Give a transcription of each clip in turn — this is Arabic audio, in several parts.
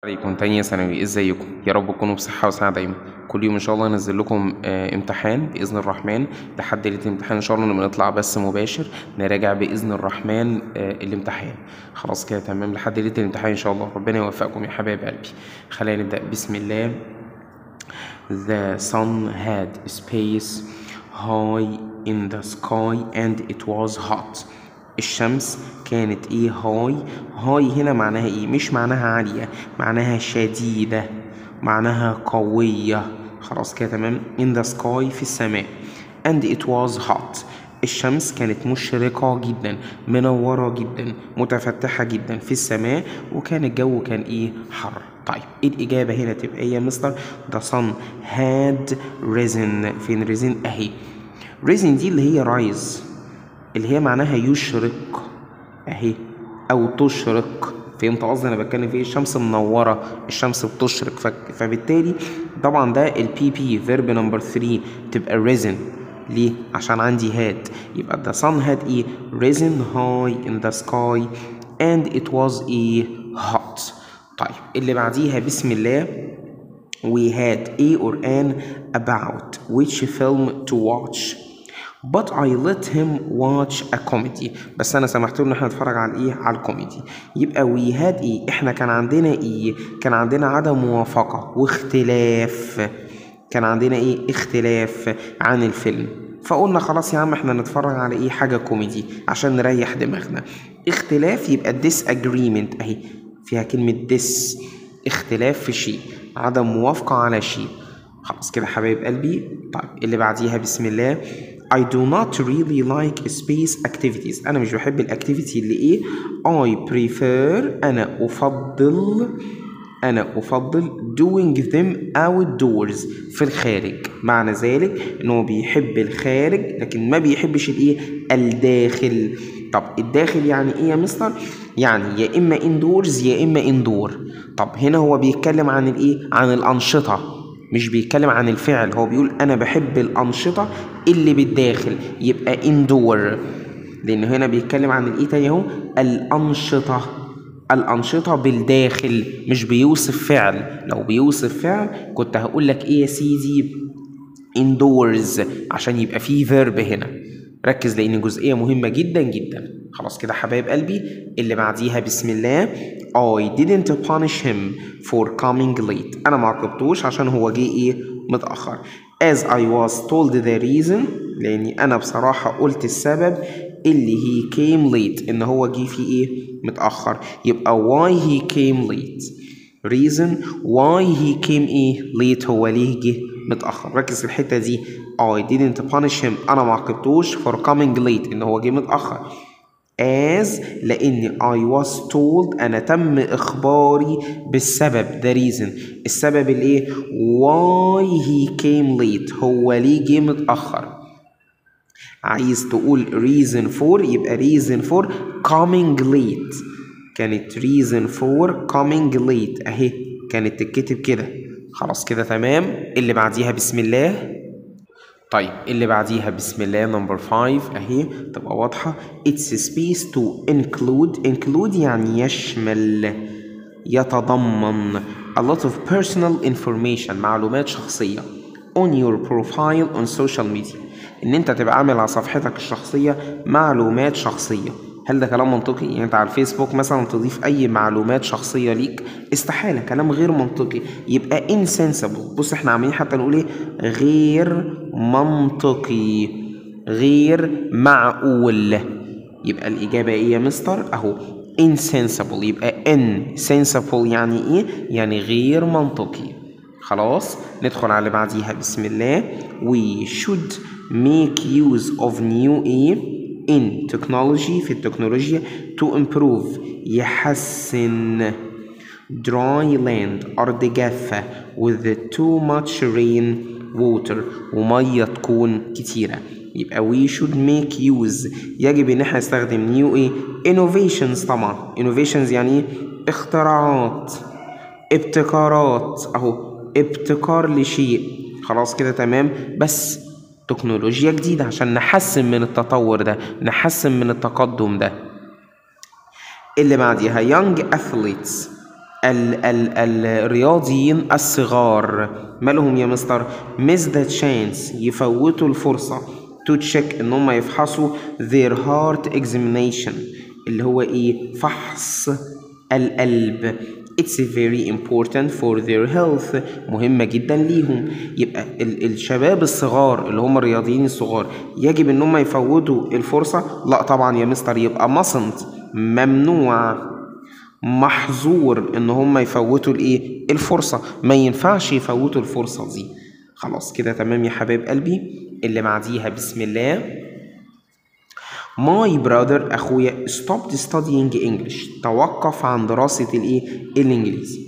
عليكم تانية ثانوي، ازيكم؟ يا رب تكونوا بصحة وسعادة دايما. كل يوم ان شاء الله انزل لكم امتحان باذن الرحمن. لحد ليله الامتحان ان شاء الله لما نطلع بس مباشر نراجع باذن الرحمن الامتحان. خلاص كده تمام لحد ليله الامتحان ان شاء الله. ربنا يوفقكم يا حبايب قلبي. خلينا نبدا بسم الله. The sun had space high in the sky and it was hot. الشمس كانت ايه؟ هاي هنا معناها ايه؟ مش معناها عالية، معناها شديدة، معناها قوية. خلاص كده تمام. in the sky في السماء and it was hot. الشمس كانت مشرقة جدا، منورة جدا، متفتحة جدا في السماء، وكان الجو كان ايه؟ حر. طيب ايه الإجابة هنا تبقى ايه يا مستر؟ the sun had risen. فين risen؟ اهي risen دي اللي هي rise، اللي هي معناها يشرق اهي او تشرق. فهمت قصدي انا بتكلم في ايه؟ الشمس منوره، الشمس بتشرق. فبالتالي طبعا ده البي بي فيرب نمبر 3 تبقى risen. ليه؟ عشان عندي had. يبقى the sun had ايه؟ risen high in the sky and it was ايه؟ hot. طيب اللي بعديها بسم الله. we had a or an about which film to watch but I let him watch a comedy. بس انا سمحت له ان احنا نتفرج على ايه؟ على الكوميدي. يبقى we had ايه؟ احنا كان عندنا ايه؟ كان عندنا عدم موافقة واختلاف. كان عندنا ايه؟ اختلاف عن الفيلم. فقلنا خلاص يا عم احنا نتفرج على ايه؟ حاجة كوميدي عشان نريح دماغنا. اختلاف يبقى disagreement اهي فيها كلمة dis. اختلاف في شيء، عدم موافقة على شيء. خلاص كده حبايب قلبي. طيب اللي بعديها بسم الله. I do not really like space activities. أنا مش بحب الأكتيفيتي اللي إيه؟ I prefer. أنا أفضل doing them outdoors في الخارج. معنى ذلك إنه بيحب الخارج لكن ما بيحبش الإيه؟ الداخل. طب الداخل يعني إيه يا مستر؟ يعني يا إما indoors يا إما indoor. طب هنا هو بيتكلم عن الإيه؟ عن الأنشطة، مش بيتكلم عن الفعل. هو بيقول أنا بحب الأنشطة اللي بالداخل، يبقى indoor. لأن هنا بيتكلم عن الإيه تاني أهو؟ الأنشطة بالداخل، مش بيوصف فعل. لو بيوصف فعل كنت هقول لك إيه يا سيدي؟ indoors، عشان يبقى فيه verb هنا. ركز لأن جزئية مهمة جدا جدا. خلاص كده حبايب قلبي. اللي بعديها بسم الله. I didn't punish him for coming late. أنا ما عاقبتوش عشان هو جه إيه؟ متأخر. As I was told the reason، لأني أنا بصراحة قلت السبب اللي he came late، إن هو جه فيه إيه؟ متأخر. يبقى why he came late. reason why he came إيه؟ late، هو ليه جه متأخر. ركز في الحتة دي. I didn't punish him، أنا ما عاقبتوش for coming late، إن هو جه متأخر. as لأن I was told أنا تم إخباري بالسبب the reason. السبب الإيه؟ why he came late، هو ليه جه متأخر. عايز تقول reason for يبقى reason for coming late. كانت reason for coming late أهي كانت تتكتب كده. خلاص كده تمام. اللي بعديها بسم الله. طيب اللي بعديها بسم الله نمبر 5 اهي تبقى واضحة. It's space to include يعني يشمل، يتضمن a lot of personal information، معلومات شخصية on your profile on social media. ان انت تبقى عامل على صفحتك الشخصية معلومات شخصية. هل ده كلام منطقي؟ يعني انت على الفيسبوك مثلا تضيف اي معلومات شخصية ليك؟ استحالة، كلام غير منطقي. يبقى insensible. بص احنا عاملين حتى نقول ايه؟ غير منطقي، غير معقول. يبقى الإجابة ايه يا مستر؟ اهو insensible. يبقى insensible يعني ايه؟ يعني غير منطقي. خلاص ندخل على اللي بعديها بسم الله. We should make use of new ايه؟ in technology في التكنولوجيا to improve يحسن dry land أرض جافة with too much rain water ومية تكون كتيرة. يبقى we should make use يجب ان احنا نستخدم new ايه؟ innovations. طبعا innovations يعني ايه؟ اختراعات، ابتكارات. اهو ابتكار لشيء. خلاص كده تمام. بس تكنولوجيا جديدة عشان نحسن من التطور ده، نحسن من التقدم ده. اللي بعديها young athletes الرياضيين الصغار مالهم يا مستر؟ miss the chance، يفوتوا الفرصة to check ان هم يفحصوا their heart examination، اللي هو ايه؟ فحص القلب. It's very important for their health، مهمة جدا ليهم. يبقى الشباب الصغار اللي هم الرياضيين الصغار يجب ان هم يفوتوا الفرصة؟ لا طبعا يا مستر، يبقى mustn't، ممنوع، محظور ان هم يفوتوا الايه؟ الفرصة، ما ينفعش يفوتوا الفرصة دي. خلاص كده تمام يا حبايب قلبي. اللي بعديها بسم الله. My brother، أخويا stopped studying English، توقف عن دراسة الإيه؟ الإنجليزي.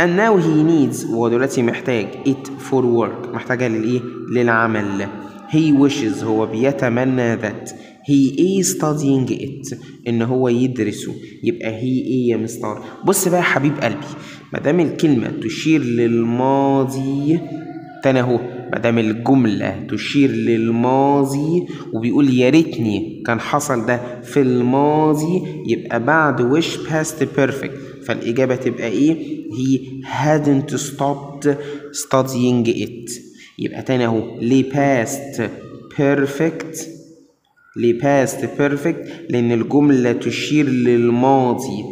And now he needs، ودلوقتي محتاج it for work، محتاجها للإيه؟ للعمل. He wishes، هو بيتمنى that he is studying it، إن هو يدرسه. يبقى he إيه يا مستر؟ بص بقى يا حبيب قلبي، مادام الكلمة تشير للماضي تاني اهو، مادام الجملة تشير للماضي وبيقول يا ريتني كان حصل ده في الماضي، يبقى بعد wish past perfect، فالإجابة تبقى إيه؟ he hadn't stopped studying it. يبقى تاني اهو، ليه past perfect؟ ليه past perfect؟ لأن الجملة تشير للماضي.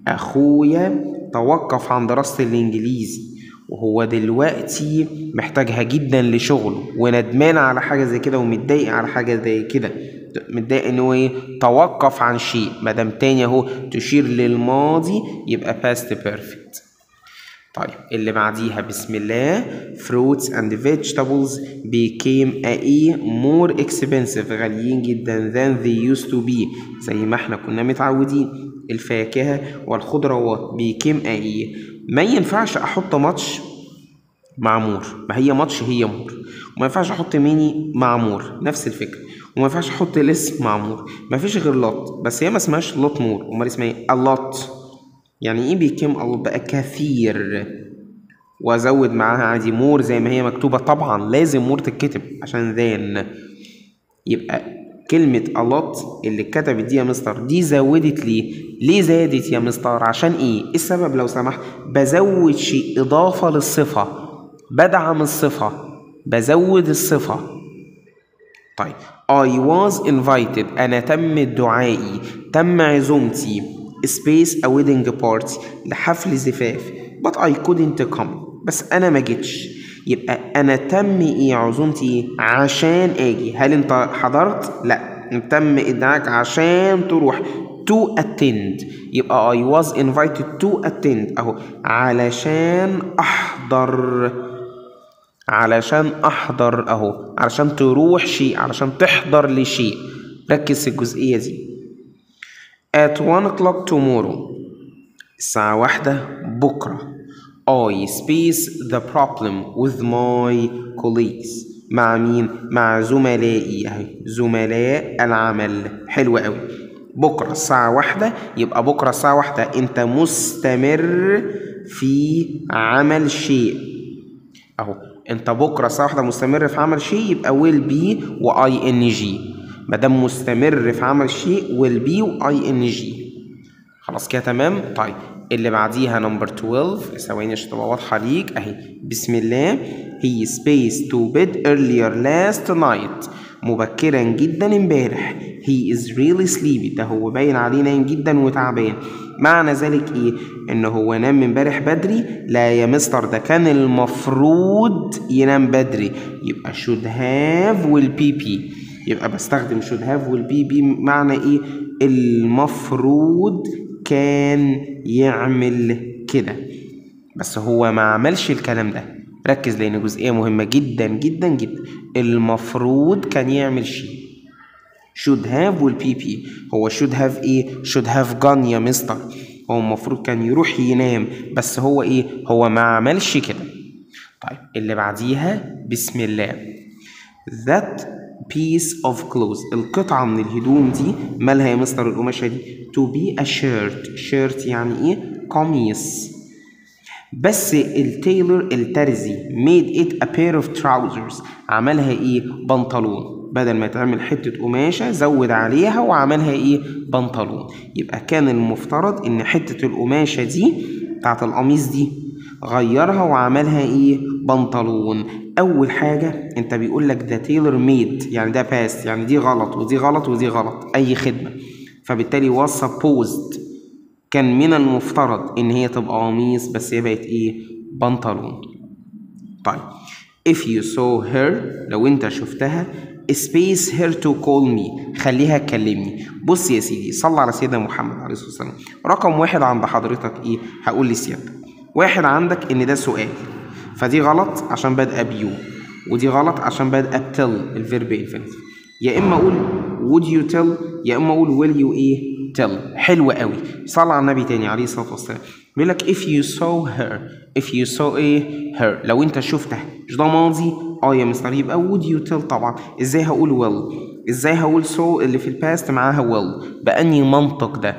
أخويا توقف عن دراسة الإنجليزي وهو دلوقتي محتاجها جدا لشغله، وندمان على حاجة زي كده ومتضايق على حاجة زي كده، متضايق ان هو ايه؟ توقف عن شيء. مادام تاني اهو تشير للماضي يبقى past perfect. طيب اللي بعديها بسم الله. fruits and vegetables became more expensive، غاليين جدا than they used to be، زي ما احنا كنا متعودين. الفاكهة والخضروات became ما ينفعش احط ماتش مع مور، ما هي ماتش هي مور، وما ينفعش احط ميني مع مور، نفس الفكرة. وما ينفعش احط لس مع مور، ما فيش غير لوت، بس هي ما اسمهاش لوت مور، امال اسمها ايه؟ اللوت. يعني ايه بيكم؟ بقى كثير، وازود معاها عادي مور زي ما هي مكتوبة. طبعا لازم مور تتكتب عشان ذان. يبقى كلمة allot اللي اتكتبت دي يا مستر دي زودت ليه زادت يا مستر؟ عشان ايه السبب لو سمحت؟ بزود شيء اضافة للصفة، بدعم الصفة، بزود الصفة. طيب I was invited، انا تم دعائي، تم عزومتي، space a wedding party، لحفل زفاف، but I couldn't come، بس انا ما جيتش. يبقى انا تم ايه؟ عزومتي ايه؟ عشان اجي. هل انت حضرت؟ لا، تم ادعاك عشان تروح، to attend. يبقى I was invited to attend اهو، علشان احضر، علشان احضر اهو، علشان تروح شيء، علشان تحضر لشيء. ركز في الجزئية دي. at 1 o'clock tomorrow، الساعة 1 بكرة. I space the problem with my colleagues، مع مين؟ مع زملائي اهي، زملاء العمل. حلو قوي. بكرة الساعة 1، يبقى بكرة الساعة 1 انت مستمر في عمل شيء اهو. انت بكرة الساعة 1 مستمر في عمل شيء، يبقى will be و ing. مادام مستمر في عمل شيء will be و ing. خلاص كده تمام. طيب اللي بعديها نمبر 12، ثواني عشان تبقى واضحة ليك اهي. بسم الله. he spaced to bed earlier last night، مبكرا جدا امبارح. he is really sleepy، ده هو باين عليه نايم جدا وتعبان. معنى ذلك ايه؟ ان هو نام امبارح بدري؟ لا يا مستر، ده كان المفروض ينام بدري. يبقى should have will be. يبقى بستخدم should have will be معنى ايه؟ المفروض كان يعمل كده، بس هو ما عملش الكلام ده. ركز لان جزئية مهمة جدا جدا جدا. المفروض كان يعمل شيء. should have will be. هو should have ايه؟ should have gone يا مستر. هو المفروض كان يروح ينام، بس هو ايه؟ هو ما عملش كده. طيب اللي بعديها بسم الله. that piece of clothes، القطعة من الهدوم دي مالها يا مستر القماشة دي؟ to be a shirt. shirt يعني ايه؟ قميص. بس التايلر الترزي made it a pair of trousers، عملها ايه؟ بنطلون. بدل ما تعمل حتة قماشة زود عليها وعملها ايه؟ بنطلون. يبقى كان المفترض ان حتة القماشة دي بتاعت القميص دي غيرها وعملها ايه؟ بنطلون. اول حاجه انت بيقول لك ده تيلر ميد، يعني ده باست، يعني دي غلط ودي غلط ودي غلط، اي خدمه، فبالتالي was supposed، كان من المفترض ان هي تبقى قميص، بس هي بقت ايه؟ بنطلون. طيب if you saw her، لو انت شفتها space her to call me، خليها تكلمني. بص يا سيدي، صلى على سيدنا محمد عليه الصلاه والسلام. رقم واحد عند حضرتك ايه؟ هقول لسيادتك واحد عندك ان ده سؤال، فدي غلط عشان بادئه بيو، ودي غلط عشان بادئه بتل الفيرب انفينيتيف. يا اما اقول would you tell، يا اما اقول will you ايه؟ tell. حلو قوي. صلى على النبي تاني عليه الصلاه والسلام. بيقول لك if you saw her، if you saw ايه؟ her، لو انت شفتها. مش ده ماضي؟ يا مستر، يبقى would you tell طبعا. ازاي هقول will؟ ازاي هقول so اللي في الباست معاها will؟ بأني منطق ده؟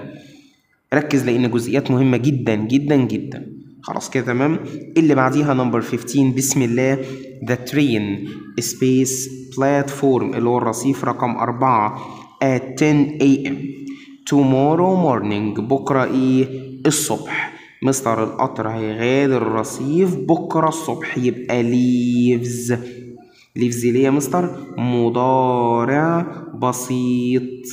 ركز لان جزئيات مهمه جدا جدا جدا. خلاص كده تمام. اللي بعديها نمبر 15 بسم الله. the train space platform اللي هو الرصيف رقم 4 at 10 a.m. tomorrow morning، بكره ايه؟ الصبح. مستر القطر هيغادر الرصيف بكره الصبح، يبقى leaves. leaves ليه يا مستر؟ مضارع بسيط.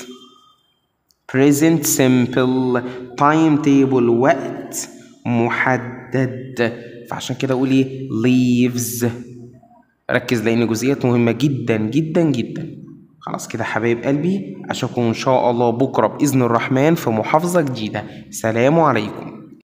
present simple time table وقت محدد، فعشان كده اقول ايه؟ leaves. ركز لان جزئيات مهمه جدا جدا جدا. خلاص كده حبايب قلبي، اشوفكم ان شاء الله بكره باذن الرحمن في محافظه جديده. سلام عليكم.